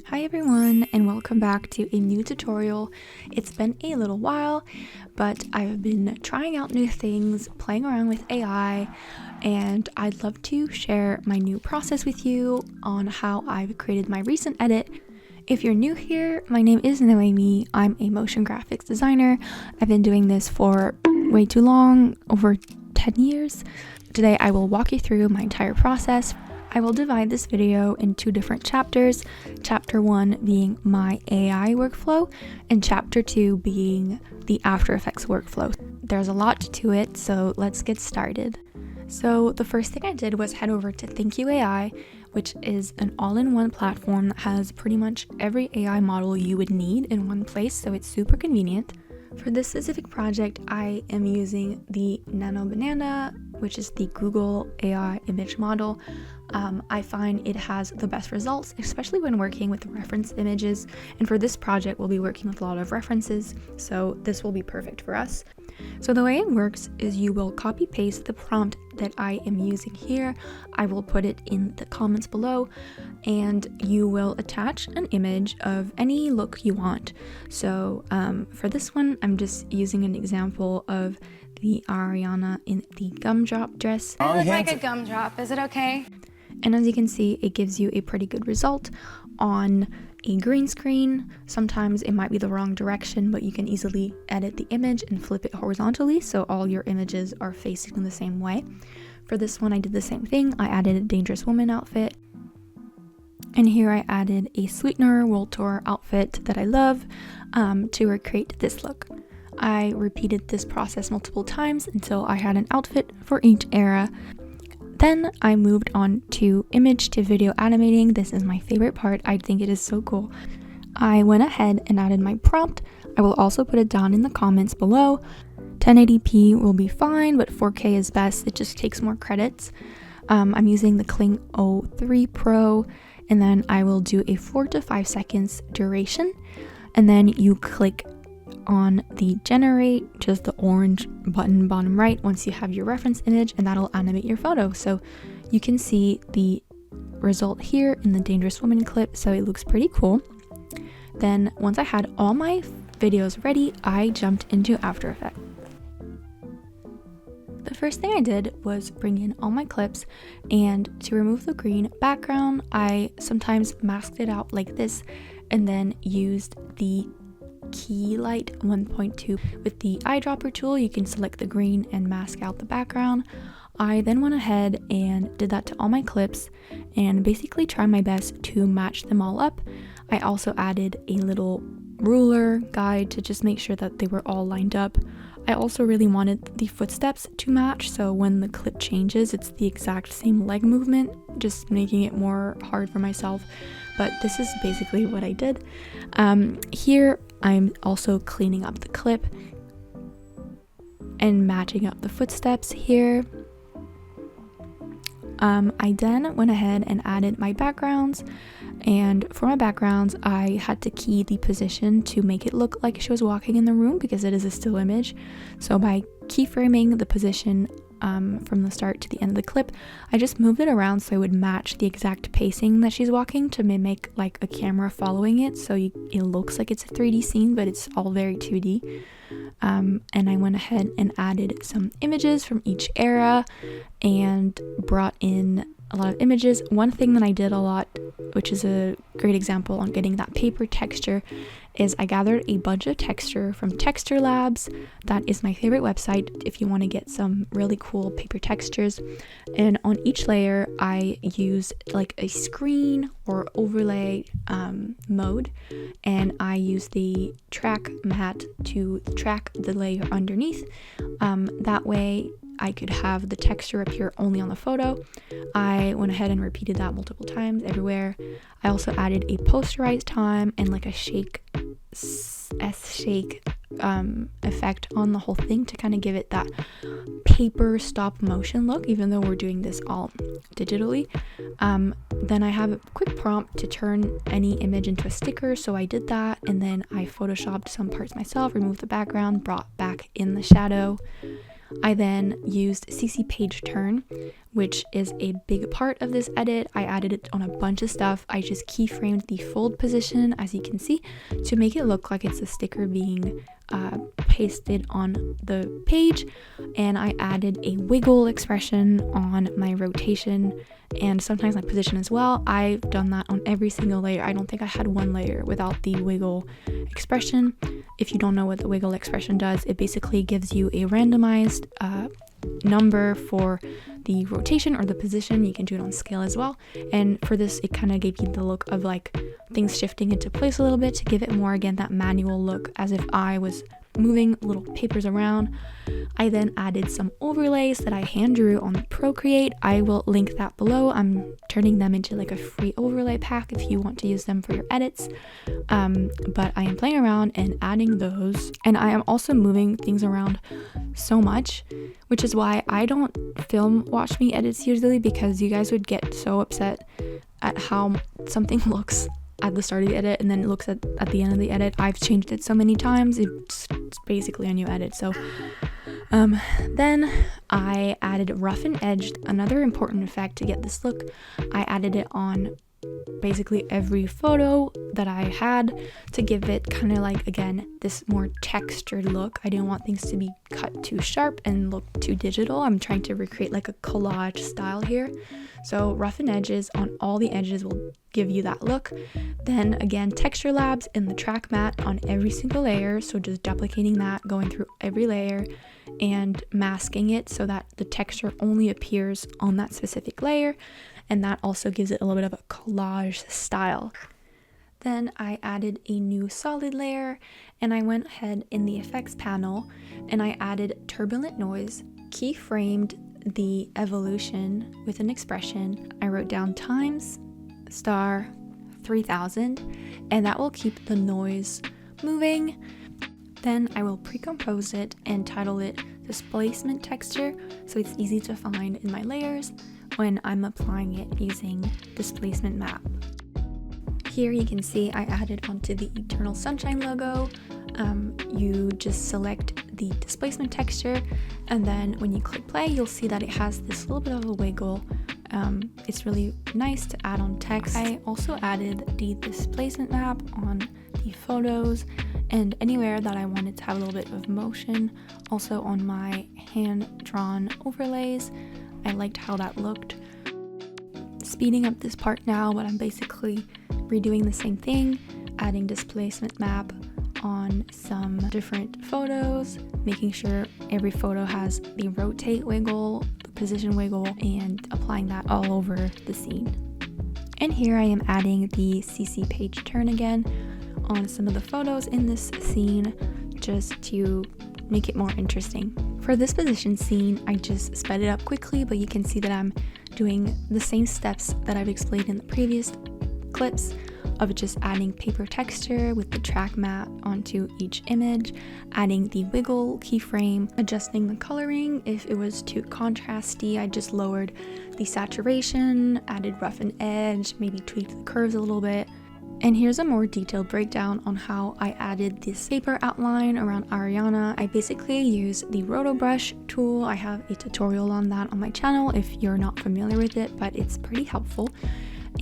Hi everyone, and welcome back to a new tutorial. It's been a little while, but I've been trying out new things, playing around with AI, and I'd love to share my new process with you on how I've created my recent edit. If you're new here, my name is Noemi. I'm a motion graphics designer. I've been doing this for way too long, over 10 years. Today I will walk you through my entire process. I will divide this video in two different chapters, chapter 1 being my AI workflow and chapter 2 being the After Effects workflow. There's a lot to it, so let's get started. So the first thing I did was head over to Thank You AI, which is an all-in-one platform that has pretty much every AI model you would need in one place, so it's super convenient. For this specific project, I am using the Nano Banana, which is the Google AI image model. I find it has the best results, especially when working with reference images. And for this project, we'll be working with a lot of references, so this will be perfect for us. So the way it works is you will copy paste the prompt that I am using here. I will put it in the comments below, and you will attach an image of any look you want. So for this one, I'm just using an example of the Ariana in the gumdrop dress. I look like a gumdrop, is it okay? And as you can see, it gives you a pretty good result on a green screen. Sometimes it might be the wrong direction, but you can easily edit the image and flip it horizontally so all your images are facing the same way. For this one, I did the same thing. I added a Dangerous Woman outfit. And here I added a Sweetener World Tour outfit that I love to recreate this look. I repeated this process multiple times until I had an outfit for each era. Then I moved on to image to video animating. This is my favorite part. I think it is so cool. I went ahead and added my prompt. I will also put it down in the comments below. 1080p will be fine, but 4K is best. It just takes more credits. I'm using the Kling 03 Pro, and then I will do a 4 to 5 seconds duration. And then you click on the generate, just the orange button bottom right once you have your reference image, and that'll animate your photo. So you can see the result here in the Dangerous Woman clip, so it looks pretty cool. Then once I had all my videos ready, I jumped into After Effects. The first thing I did was bring in all my clips, and to remove the green background, I sometimes masked it out like this and then used the Key Light 1.2. With the eyedropper tool, you can select the green and mask out the background. I then went ahead and did that to all my clips and basically tried my best to match them all up. I also added a little ruler guide to just make sure that they were all lined up. I also really wanted the footsteps to match, so when the clip changes, it's the exact same leg movement, just making it more hard for myself. But this is basically what I did. Here, I'm also cleaning up the clip and matching up the footsteps here. I then went ahead and added my backgrounds, and for my backgrounds I had to key the position to make it look like she was walking in the room because it is a still image. So by keyframing the position from the start to the end of the clip, I just moved it around so it would match the exact pacing that she's walking to mimic like a camera following it, so it looks like it's a 3D scene, but it's all very 2D. And I went ahead and added some images from each era and brought in a lot of images. One thing that I did a lot, which is a great example on getting that paper texture, is I gathered a bunch of texture from Texture Labs. That is my favorite website if you want to get some really cool paper textures. And on each layer, I used like a screen or overlay mode, and I used the track matte to track the layer underneath. That way I could have the texture appear only on the photo. I went ahead and repeated that multiple times everywhere. I also added a posterized time and like a shake effect on the whole thing to kind of give it that paper stop motion look, even though we're doing this all digitally. Then I have a quick prompt to turn any image into a sticker, so I did that, and then I photoshopped some parts myself, removed the background, brought back in the shadow. I then used CC page turn, which is a big part of this edit. I added it on a bunch of stuff. I just keyframed the fold position, as you can see, to make it look like it's a sticker being pasted on the page, and I added a wiggle expression on my rotation and sometimes my position as well. I've done that on every single layer. I don't think I had one layer without the wiggle expression. If you don't know what the wiggle expression does, it basically gives you a randomized number for the rotation or the position. You can do it on scale as well, and for this it kind of gave you the look of like things shifting into place a little bit to give it more, again, that manual look, as if I was moving little papers around. I then added some overlays that I hand drew on Procreate. I will link that below. I'm turning them into like a free overlay pack if you want to use them for your edits, but I am playing around and adding those, and I am also moving things around so much, which is why I don't film watch me edits usually, because you guys would get so upset at how something looks at the start of the edit and then it looks at the end of the edit. I've changed it so many times, it's basically a new edit. So then I added roughen edge, another important effect to get this look. I added it on basically every photo that I had to give it kind of like, again, this more textured look. I didn't want things to be cut too sharp and look too digital. I'm trying to recreate like a collage style here. So roughen edges on all the edges will give you that look. Then again, texture labs in the track mat on every single layer, so just duplicating that, going through every layer and masking it so that the texture only appears on that specific layer, and that also gives it a little bit of a collage style. Then I added a new solid layer, and I went ahead in the effects panel and I added turbulent noise, keyframed the evolution with an expression. I wrote down times star 3000, and that will keep the noise moving. Then I will pre-compose it and title it displacement texture, so it's easy to find in my layers when I'm applying it using displacement map. Here you can see I added onto the Eternal Sunshine logo. You just select the displacement texture, and then when you click play, you'll see that it has this little bit of a wiggle. It's really nice to add on text. I also added the displacement map on the photos and anywhere that I wanted to have a little bit of motion. Also on my hand-drawn overlays, I liked how that looked. Speeding up this part now, but I'm basically redoing the same thing, adding displacement map on some different photos, making sure every photo has the rotate wiggle, the position wiggle, and applying that all over the scene. And here I am adding the CC page turn again on some of the photos in this scene, just to make it more interesting. For this position scene, I just sped it up quickly, but you can see that I'm doing the same steps that I've explained in the previous clips, of just adding paper texture with the track mat onto each image, adding the wiggle keyframe, adjusting the coloring. If it was too contrasty, I just lowered the saturation, added roughen edge, maybe tweaked the curves a little bit. And here's a more detailed breakdown on how I added this paper outline around Ariana. I basically use the roto brush tool. I have a tutorial on that on my channel if you're not familiar with it, but it's pretty helpful.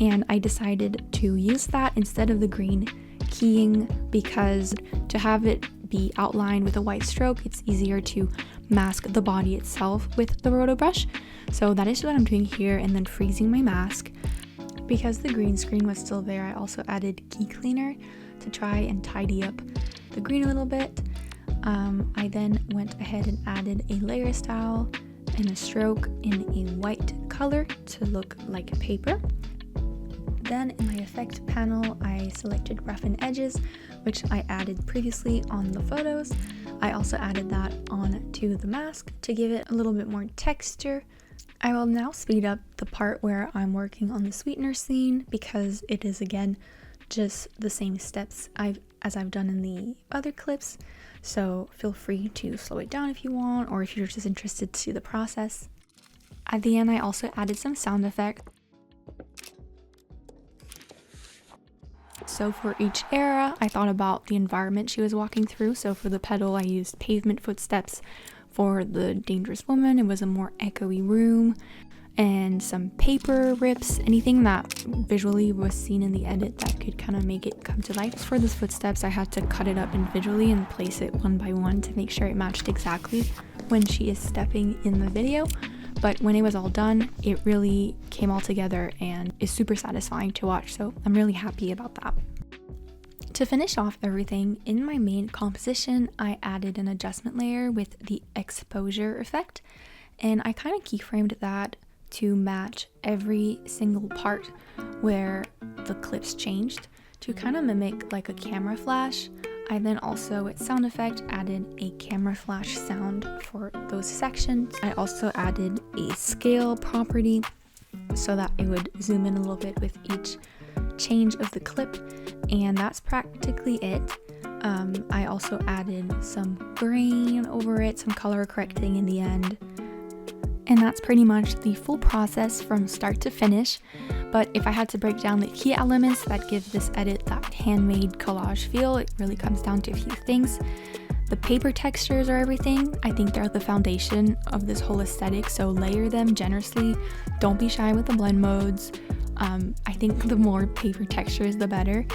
And I decided to use that instead of the green keying, because to have it be outlined with a white stroke, it's easier to mask the body itself with the roto brush. So that is what I'm doing here, and then freezing my mask. Because the green screen was still there, I also added key cleaner to try and tidy up the green a little bit. I then went ahead and added a layer style and a stroke in a white color to look like paper. Then in my effect panel, I selected roughen edges, which I added previously on the photos. I also added that onto the mask to give it a little bit more texture. I will now speed up the part where I'm working on the sweetener scene, because it is again just the same steps as I've done in the other clips. So feel free to slow it down if you want, or if you're just interested to see the process. At the end, I also added some sound effects. So for each era, I thought about the environment she was walking through. So for the pedal, I used pavement footsteps. For the dangerous woman, it was a more echoey room, and some paper rips, anything that visually was seen in the edit that could kind of make it come to life. For those footsteps, I had to cut it up individually and place it one by one to make sure it matched exactly when she is stepping in the video. But when it was all done, it really came all together and is super satisfying to watch, so I'm really happy about that. To finish off everything, in my main composition, I added an adjustment layer with the exposure effect, and I kind of keyframed that to match every single part where the clips changed to kind of mimic like a camera flash. I then also, with sound effect, added a camera flash sound for those sections. I also added a scale property so that it would zoom in a little bit with each change of the clip, and that's practically it. I also added some grain over it, some color correcting in the end. And that's pretty much the full process from start to finish. But if I had to break down the key elements that give this edit that handmade collage feel, it really comes down to a few things. The paper textures are everything. I think they're the foundation of this whole aesthetic, so layer them generously. Don't be shy with the blend modes. I think the more paper textures, the better.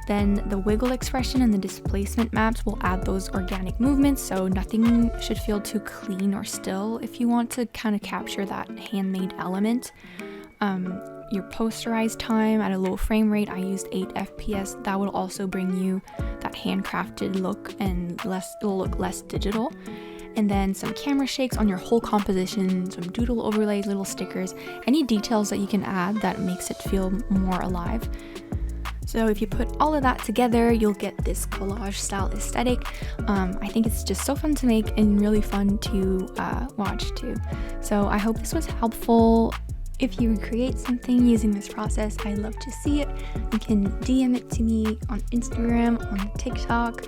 Then the wiggle expression and the displacement maps will add those organic movements, so nothing should feel too clean or still if you want to kind of capture that handmade element. Your posterized time at a low frame rate, I used 8 FPS. That will also bring you that handcrafted look and it'll look less digital. And then some camera shakes on your whole composition, some doodle overlays, little stickers, any details that you can add that makes it feel more alive. So if you put all of that together, you'll get this collage style aesthetic. I think it's just so fun to make and really fun to watch too. So I hope this was helpful. If you create something using this process, I'd love to see it. You can DM it to me on Instagram, on TikTok.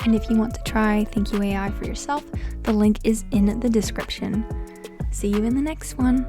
And if you want to try Thank You AI for yourself, the link is in the description. See you in the next one.